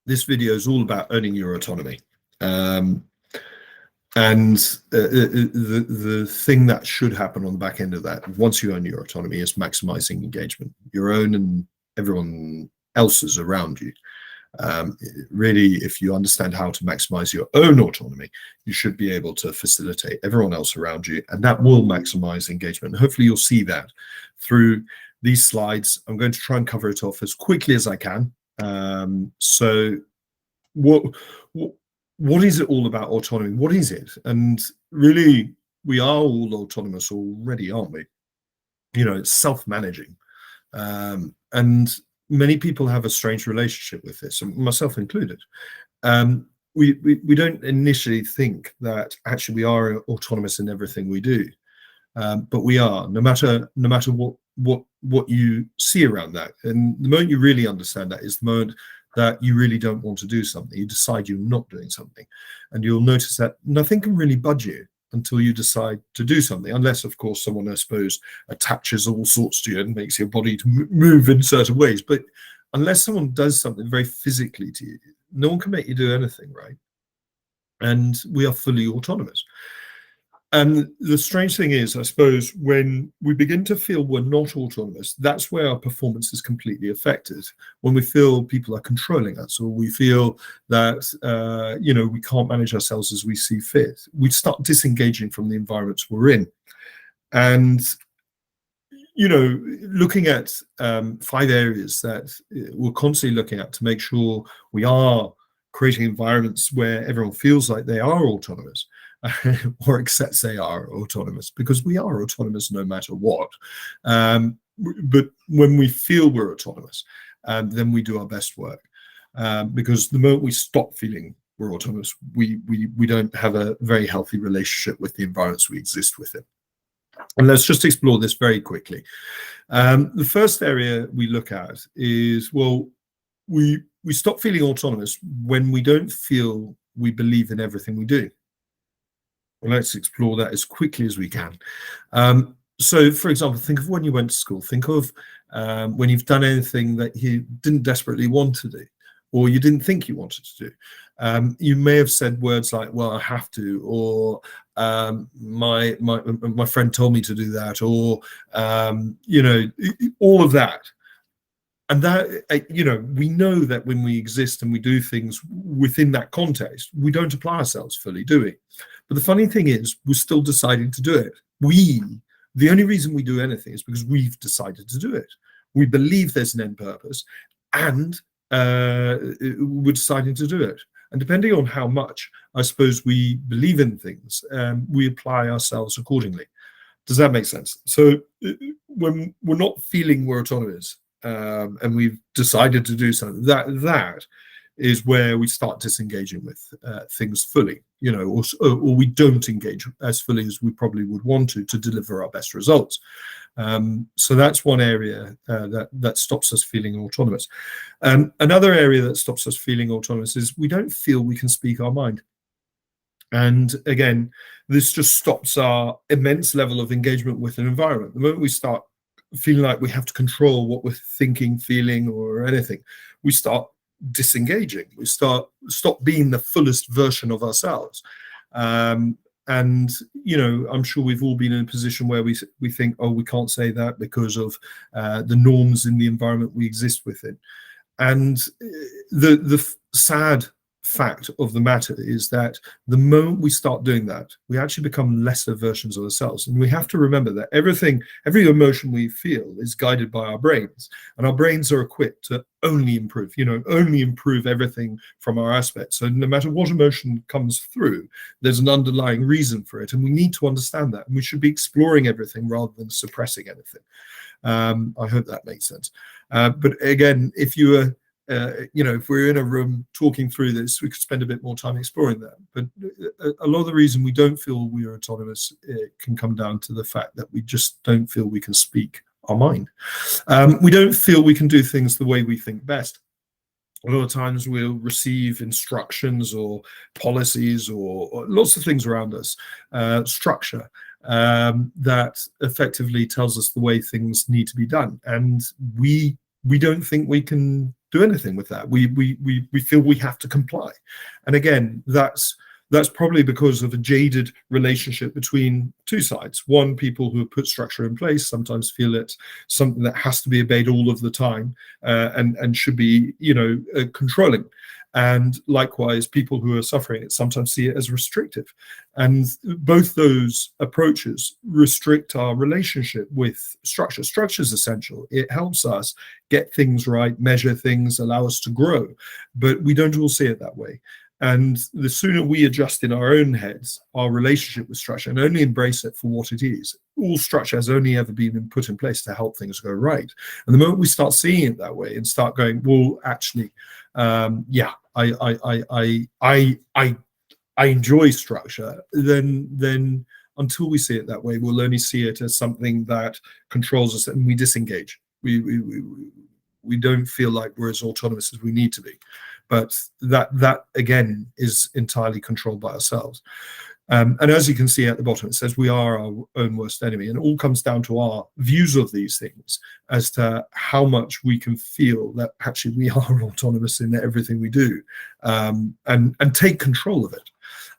This video is all about owning your autonomy. And the thing that should happen on the back end of that, once you own your autonomy, is maximizing engagement, your own and everyone else's around you. Really, if you understand how to maximize your own autonomy, you should be able to facilitate everyone else around you, and that will maximize engagement. Hopefully you'll see that through these slides. I'm going to try and cover it off as quickly as I can. So what is it all about autonomy? What is it? And really, we are all autonomous already, aren't we? You know, it's self-managing. And many people have a strange relationship with this, and myself included. We don't initially think that actually we are autonomous in everything we do, but we are, no matter what you see around that. And the moment you really understand that is the moment that you really don't want to do something. You decide you're not doing something, and you'll notice that nothing can really budge you until you decide to do something, unless, of course, someone, I suppose, attaches all sorts to you and makes your body to move in certain ways. But unless someone does something very physically to you, no one can make you do anything, right? And we are fully autonomous. And the strange thing is, I suppose, when we begin to feel we're not autonomous, that's where our performance is completely affected. When we feel people are controlling us, or we feel that, we can't manage ourselves as we see fit, we start disengaging from the environments we're in. And, looking at 5 areas that we're constantly looking at to make sure we are creating environments where everyone feels like they are autonomous. Or accepts they are autonomous, because we are autonomous no matter what. But when we feel we're autonomous, then we do our best work. Because the moment we stop feeling we're autonomous, we don't have a very healthy relationship with the environments we exist within. And let's just explore this very quickly. The first area we look at is, well, we stop feeling autonomous when we don't feel we believe in everything we do. Let's explore that as quickly as we can. So, for example, think of when you went to school. Think of when you've done anything that you didn't desperately want to do, or you didn't think you wanted to do. You may have said words like, well, I have to, or my friend told me to do that, or, all of that. And that, we know that when we exist and we do things within that context, we don't apply ourselves fully, do we? But the funny thing is, we're still deciding to do it. The only reason we do anything is because we've decided to do it. We believe there's an end purpose, and we're deciding to do it. And depending on how much, I suppose, we believe in things, we apply ourselves accordingly. Does that make sense? So when we're not feeling we're autonomous, and we've decided to do something, that is where we start disengaging with things fully, or we don't engage as fully as we probably would want to deliver our best results. So that's one area that stops us feeling autonomous. Another area that stops us feeling autonomous is we don't feel we can speak our mind. And again, this just stops our immense level of engagement with an environment. The moment we start feeling like we have to control what we're thinking, feeling, or anything, we start disengaging. We stop being the fullest version of ourselves. And I'm sure we've all been in a position where we think, oh, we can't say that because of the norms in the environment we exist within. And the sad fact of the matter is that the moment we start doing that, we actually become lesser versions of ourselves. And we have to remember that every emotion we feel is guided by our brains, and our brains are equipped to only improve everything from our aspects. So no matter what emotion comes through, there's an underlying reason for it, and we need to understand that, and we should be exploring everything rather than suppressing anything. I hope that makes sense. But again, if you were if we're in a room talking through this, we could spend a bit more time exploring that. But a lot of the reason we don't feel we are autonomous can come down to the fact that we just don't feel we can speak our mind. We don't feel we can do things the way we think best. A lot of times we'll receive instructions or policies or lots of things around us, structure, that effectively tells us the way things need to be done. And we don't think we can do anything with that. We feel we have to comply. And again, that's probably because of a jaded relationship between two sides. One, people who have put structure in place sometimes feel it's something that has to be obeyed all of the time, and should be, controlling. And likewise, people who are suffering it sometimes see it as restrictive. And both those approaches restrict our relationship with structure. Structure is essential. It helps us get things right, measure things, allow us to grow. But we don't all see it that way. And the sooner we adjust in our own heads our relationship with structure and only embrace it for what it is, all structure has only ever been put in place to help things go right. And the moment we start seeing it that way and start going, well, actually, yeah, I enjoy structure, then until we see it that way, we'll only see it as something that controls us, and we disengage. We don't feel like we're as autonomous as we need to be. But that again is entirely controlled by ourselves. And as you can see at the bottom, it says we are our own worst enemy. And it all comes down to our views of these things as to how much we can feel that actually we are autonomous in everything we do, and take control of it.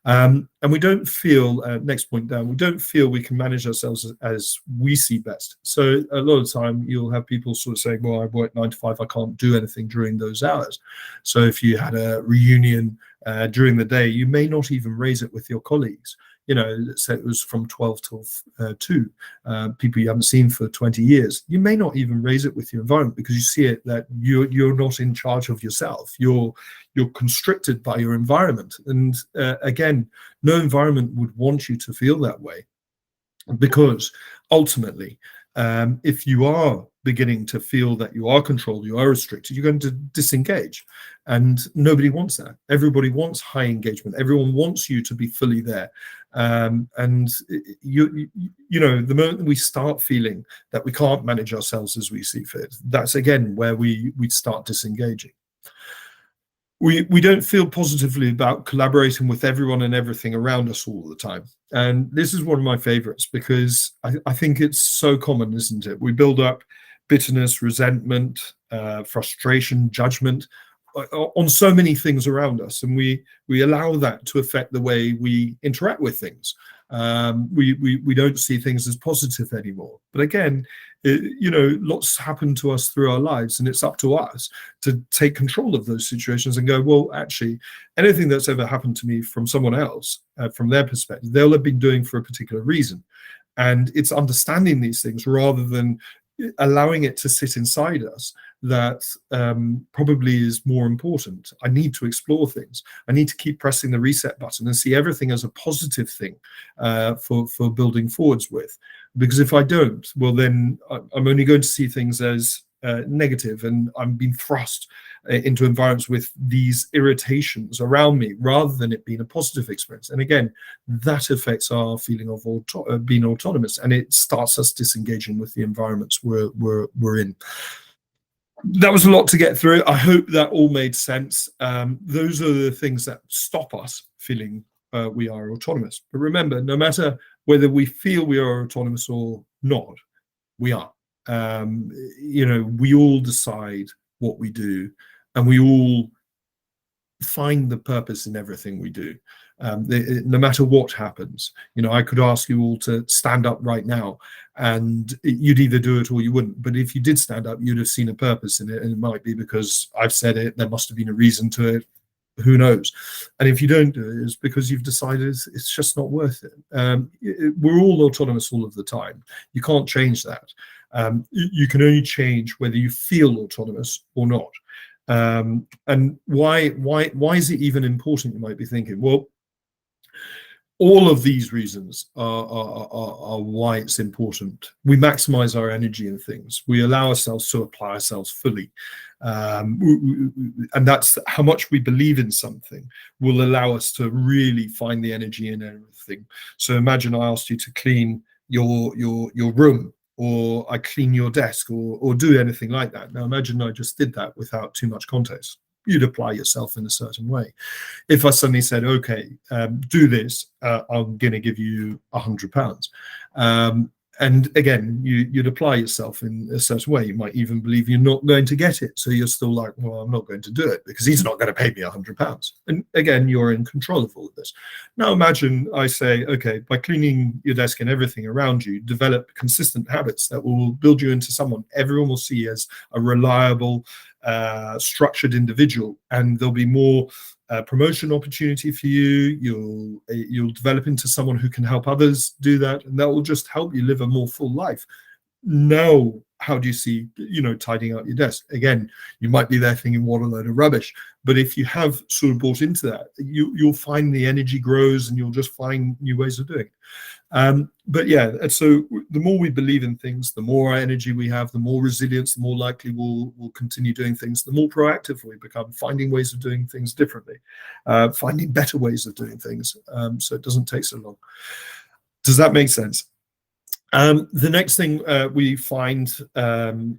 And we don't feel, next point down, we don't feel we can manage ourselves as we see best. So a lot of the time you'll have people sort of saying, well, I work 9 to 5, I can't do anything during those hours. So if you had a reunion during the day, you may not even raise it with your colleagues. Let's say it was from 12 till 2, people you haven't seen for 20 years. You may not even raise it with your environment because you see it that you're not in charge of yourself. You're constricted by your environment. And again, no environment would want you to feel that way, because ultimately, if you are beginning to feel that you are controlled, you are restricted, you're going to disengage. And nobody wants that. Everybody wants high engagement. Everyone wants you to be fully there. And the moment we start feeling that we can't manage ourselves as we see fit, that's again where we start disengaging. We don't feel positively about collaborating with everyone and everything around us all the time. And this is one of my favorites, because I think it's so common, isn't it? We build up bitterness, resentment, frustration, judgment on so many things around us, and we allow that to affect the way we interact with things. We don't see things as positive anymore. But again, lots happen to us through our lives, and it's up to us to take control of those situations and go, well, actually, anything that's ever happened to me from someone else, from their perspective, they'll have been doing for a particular reason. And it's understanding these things rather than allowing it to sit inside us that probably is more important. I need to explore things. I need to keep pressing the reset button and see everything as a positive thing for building forwards with. Because if I don't, well, then I'm only going to see things as negative, and I'm being thrust into environments with these irritations around me rather than it being a positive experience. And again, that affects our feeling of being autonomous, and it starts us disengaging with the environments we're in. That was a lot to get through. I hope that all made sense. Those are the things that stop us feeling we are autonomous. But remember, no matter whether we feel we are autonomous or not, we are. We all decide what we do, and we all find the purpose in everything we do. No matter what happens, I could ask you all to stand up right now, and you'd either do it or you wouldn't. But if you did stand up, you'd have seen a purpose in it, and it might be because I've said it. There must have been a reason to it. Who knows? And if you don't do it, it's because you've decided it's just not worth it. We're all autonomous all of the time. You can't change that. You can only change whether you feel autonomous or not. And why is it even important? You might be thinking, well, all of these reasons are why it's important. We maximize our energy in things. We allow ourselves to apply ourselves fully. And that's how much we believe in something will allow us to really find the energy in everything. So imagine I asked you to clean your room, or I clean your desk, or do anything like that. Now imagine I just did that without too much context. You'd apply yourself in a certain way. If I suddenly said, okay, do this, I'm going to give you £100. And again, you'd apply yourself in a certain way. You might even believe you're not going to get it. So you're still like, well, I'm not going to do it because he's not going to pay me £100. And again, you're in control of all of this. Now imagine I say, okay, by cleaning your desk and everything around you, develop consistent habits that will build you into someone everyone will see as a reliable, structured individual. And there'll be more promotion opportunity for you. You'll develop into someone who can help others do that, and that will just help you live a more full life. Now, how do you see, tidying out your desk? Again, you might be there thinking, what a load of rubbish. But if you have sort of bought into that, you'll find the energy grows, and you'll just find new ways of doing it. But yeah, so the more we believe in things, the more energy we have, the more resilience, the more likely we'll continue doing things, the more proactive we become, finding ways of doing things differently, finding better ways of doing things, so it doesn't take so long. Does that make sense? The next thing we find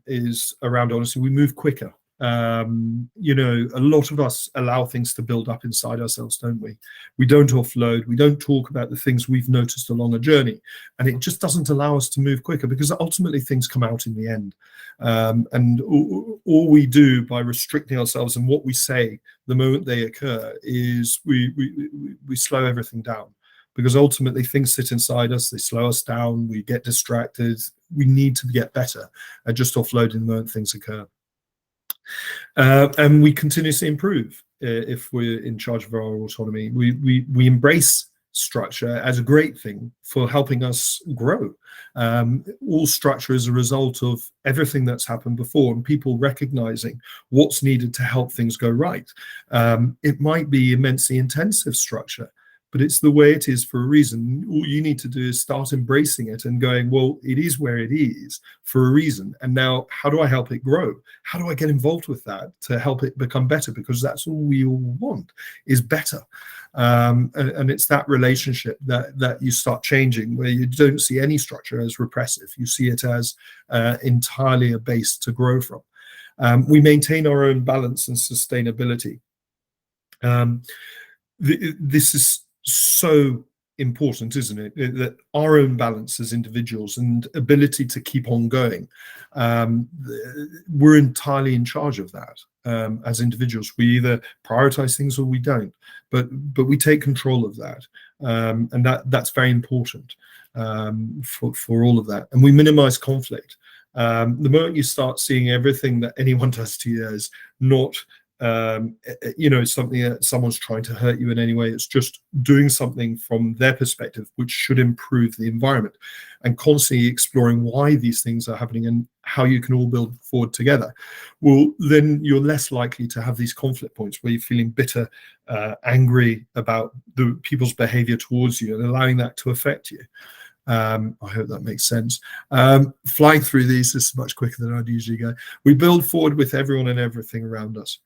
is around honesty. We move quicker. A lot of us allow things to build up inside ourselves, don't we? We don't offload. We don't talk about the things we've noticed along a journey, and it just doesn't allow us to move quicker, because ultimately things come out in the end. And all we do by restricting ourselves and what we say the moment they occur is we slow everything down. Because ultimately things sit inside us, they slow us down, we get distracted. We need to get better at just offloading the moment things occur. And we continuously improve if we're in charge of our autonomy. We embrace structure as a great thing for helping us grow. All structure is a result of everything that's happened before, and people recognizing what's needed to help things go right. It might be immensely intensive structure, but it's the way it is for a reason. All you need to do is start embracing it and going, well, it is where it is for a reason. And now, how do I help it grow? How do I get involved with that to help it become better? Because that's all we all want, is better. And it's that relationship that you start changing, where you don't see any structure as repressive. You see it as entirely a base to grow from. We maintain our own balance and sustainability. This is so important, isn't it? That our own balance as individuals and ability to keep on going, we're entirely in charge of that. As individuals, we either prioritize things or we don't, but we take control of that, and that's very important for all of that. And we minimize conflict. The moment you start seeing everything that anyone does to you as not something that someone's trying to hurt you in any way, it's just doing something from their perspective which should improve the environment, and constantly exploring why these things are happening and how you can all build forward together, well, then you're less likely to have these conflict points where you're feeling bitter, angry about the people's behavior towards you, and allowing that to affect you. I hope that makes sense. Flying through these is much quicker than I'd usually go. We build forward with everyone and everything around us.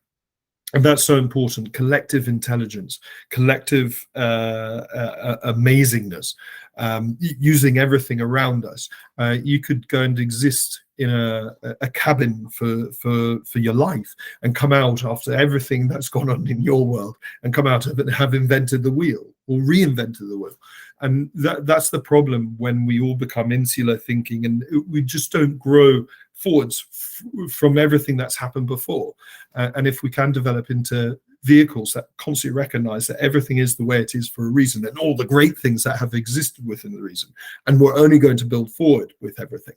And that's so important. Collective intelligence, collective amazingness, using everything around us. You could go and exist in a cabin for your life, and come out after everything that's gone on in your world, and come out and have invented the wheel or reinvented the wheel. And that's the problem when we all become insular thinking, and we just don't grow forwards from everything that's happened before. And if we can develop into vehicles that constantly recognize that everything is the way it is for a reason, and all the great things that have existed within the reason, and we're only going to build forward with everything,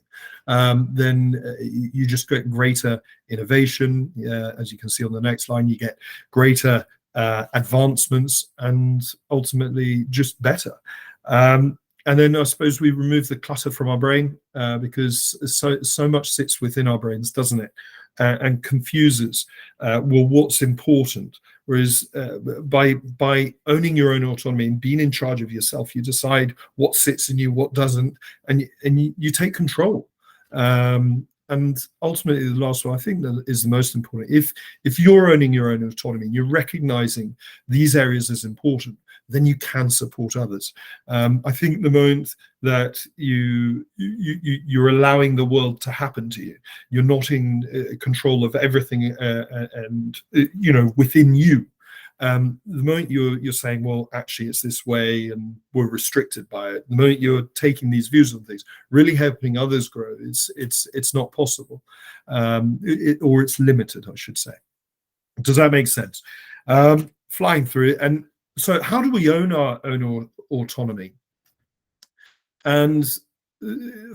then you just get greater innovation. As you can see on the next line, you get greater advancements, and ultimately just better. And then I suppose we remove the clutter from our brain, because so much sits within our brains, doesn't it? And confuses what's important. Whereas by owning your own autonomy and being in charge of yourself, you decide what sits in you, what doesn't, and you take control. And ultimately, the last one I think that is the most important. If you're owning your own autonomy, and you're recognizing these areas as important, then you can support others. I think the moment that you're allowing the world to happen to you, you're not in control of everything, and within you, The moment you're saying, well, actually it's this way and we're restricted by it, the moment you're taking these views on things, really helping others grow, it's not possible, or it's limited, I should say. Does that make sense? Flying through it. And so how do we own our own autonomy? And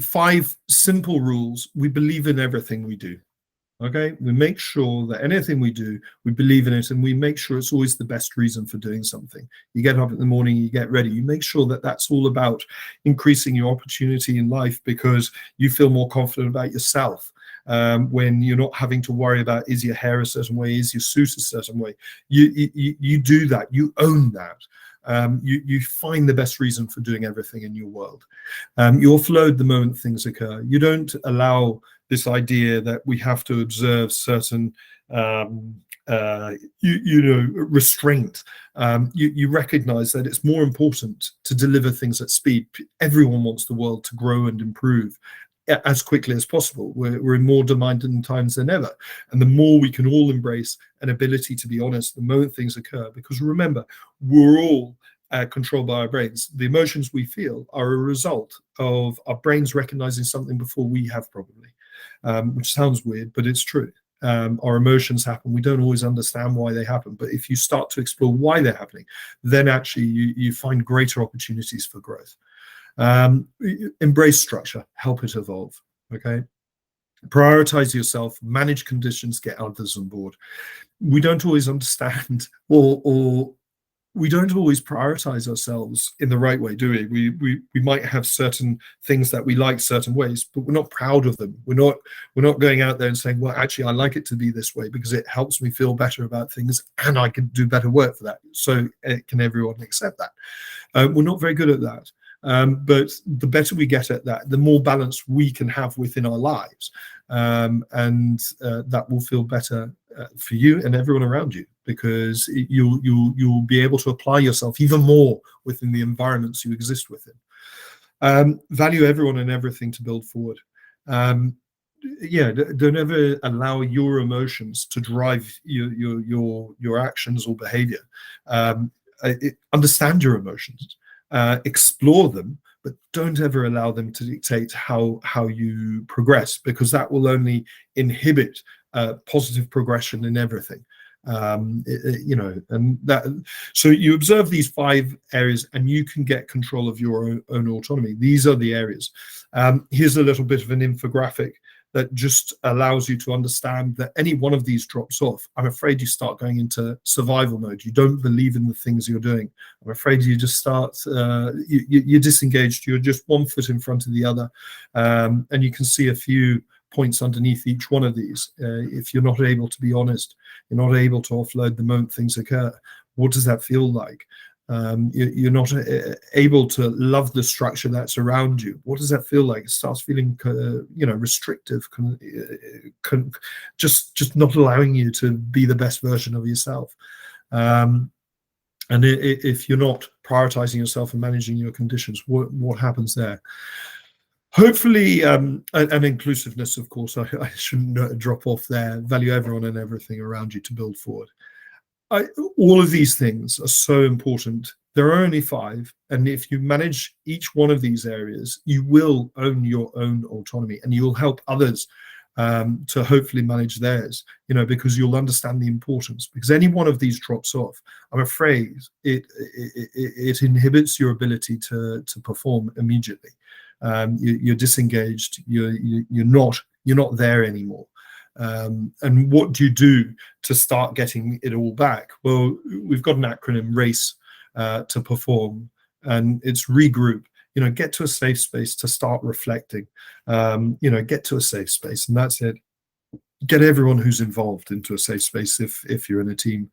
5 simple rules. We believe in everything we do. Okay, we make sure that anything we do, we believe in it, and we make sure it's always the best reason for doing something. You get up in the morning, you get ready, you make sure that that's all about increasing your opportunity in life because you feel more confident about yourself. When you're not having to worry about, is your hair a certain way, is your suit a certain way, you do that, you own that. You find the best reason for doing everything in your world. You offload the moment things occur. You don't allow this idea that we have to observe certain restraint. You recognize that it's more important to deliver things at speed. Everyone wants the world to grow and improve as quickly as possible. We're in more demanding times than ever. And the more we can all embrace an ability to be honest the moment things occur, because remember, we're all controlled by our brains. The emotions we feel are a result of our brains recognizing something before we have, probably, which sounds weird, but it's true. Our emotions happen. We don't always understand why they happen, but if you start to explore why they're happening, then actually you find greater opportunities for growth. Embrace structure, help it evolve. Okay, prioritize yourself, manage conditions, get others on board. We don't always understand, or we don't always prioritize ourselves in the right way, do we? We might have certain things that we like certain ways, but we're not proud of them. We're not going out there and saying, well, actually, I like it to be this way because it helps me feel better about things and I can do better work for that. So can everyone accept that? We're not very good at that. But the better we get at that, the more balance we can have within our lives, and that will feel better for you and everyone around you, because you'll be able to apply yourself even more within the environments you exist within. Value everyone and everything to build forward. Don't ever allow your emotions to drive your actions or behavior. Understand your emotions. Explore them, but don't ever allow them to dictate how you progress, because that will only inhibit positive progression in everything. And that, so you observe these 5 areas and you can get control of your own autonomy. These are the areas. Here's a little bit of an infographic that just allows you to understand that any one of these drops off, I'm afraid you start going into survival mode. You don't believe in the things you're doing. I'm afraid you just start, you're disengaged. You're just one foot in front of the other. And you can see a few points underneath each one of these. If you're not able to be honest, you're not able to offload the moment things occur, what does that feel like? You're not able to love the structure that's around you. What does that feel like? It starts feeling, restrictive, just not allowing you to be the best version of yourself. And if you're not prioritizing yourself and managing your conditions, what happens there? Hopefully, and inclusiveness, of course, I shouldn't drop off there. Value everyone and everything around you to build forward. All of these things are so important. There are only 5, and if you manage each one of these areas, you will own your own autonomy, and you will help others to hopefully manage theirs. Because you'll understand the importance. Because any one of these drops off, I'm afraid it inhibits your ability to perform immediately. You're disengaged. You're not there anymore. And what do you do to start getting it all back? Well, we've got an acronym, RACE, to perform, and it's regroup. Get to a safe space to start reflecting. Get to a safe space, and that's it. Get everyone who's involved into a safe space if you're in a team.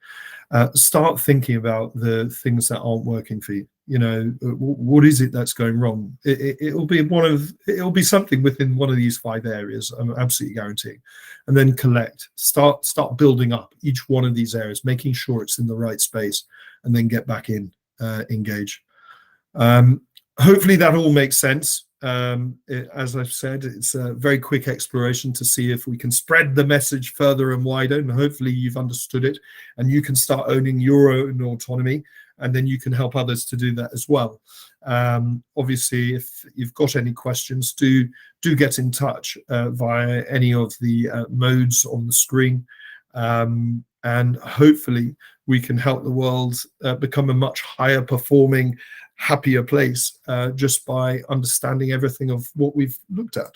Start thinking about the things that aren't working for you. What is it that's going wrong? It'll be something within one of these 5 areas, I'm absolutely guaranteeing. And then start building up each one of these areas, making sure it's in the right space, and then get back in, engage. Hopefully that all makes sense. As I've said, it's a very quick exploration to see if we can spread the message further and wider, and hopefully you've understood it and you can start owning your own autonomy, and then you can help others to do that as well. Obviously, if you've got any questions, do get in touch via any of the modes on the screen, and hopefully we can help the world become a much higher performing, happier place just by understanding everything of what we've looked at.